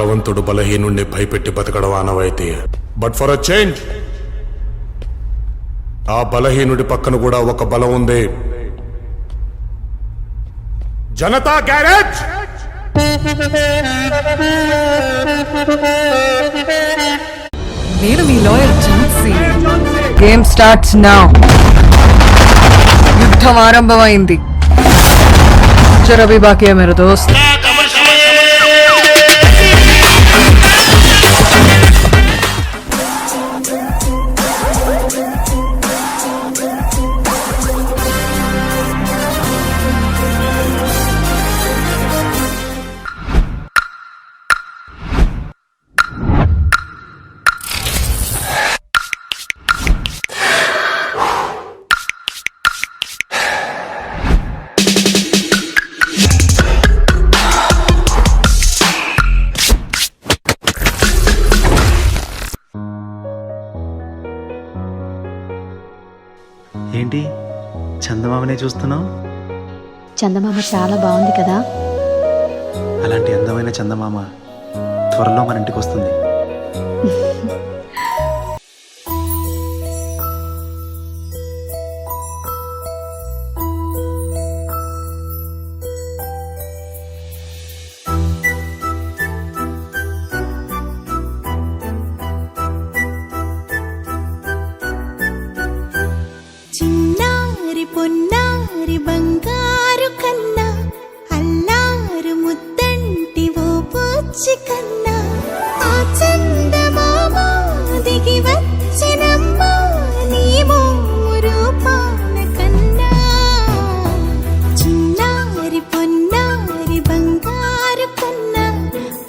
బలవంతుడు బలహీనుణ్ణి భయపెట్టి బతకడం ఆనవాయితీ. బట్ ఫర్ అ చేంజ్ ఆ బలహీనుడి పక్కన కూడా ఒక బలం ఉంది. జనతా గ్యారేజ్. నేను మీ lawyer Jhansi. Game starts now. యుద్ధం ఆరంభమైంది. జరా భీ బాకీ హై మేరా దోస్త్. ఏంటి చందమామనే చూస్తున్నావు? చందమామ చాలా బాగుంది కదా. అలాంటి అందమైన చందమామ త్వరలో మన ఇంటికి వస్తుంది. చిన్నారి పొన్నారి బంగారు కన్నా అల్లారు ముద్దంటి ఓ పూచి కన్నా ఆ చందమామ దిగి వచ్చినమ్మ నీ రూపాల కన్నా. చిన్నారి పొన్నారి బంగారు కన్నా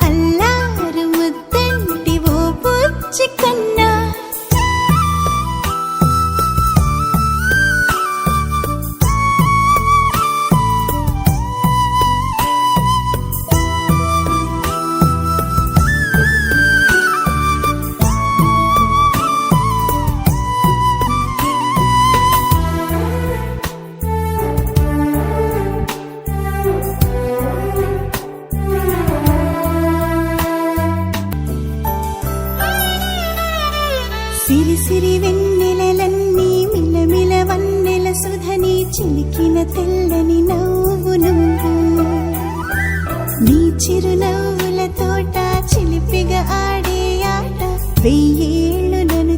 అల్లారు ముద్దంటి ఓ పూచి కన్నా. సిరి సిరి వెన్నెలలన్నీ మిలమిల వన్నెల సుధని చిలికిన తెల్లని నవ్వు నువ్వు. నీ చిరునవ్వుల తోట చిలిపిగా ఆడే ఆట వెయ్యేళ్ళు నన్ను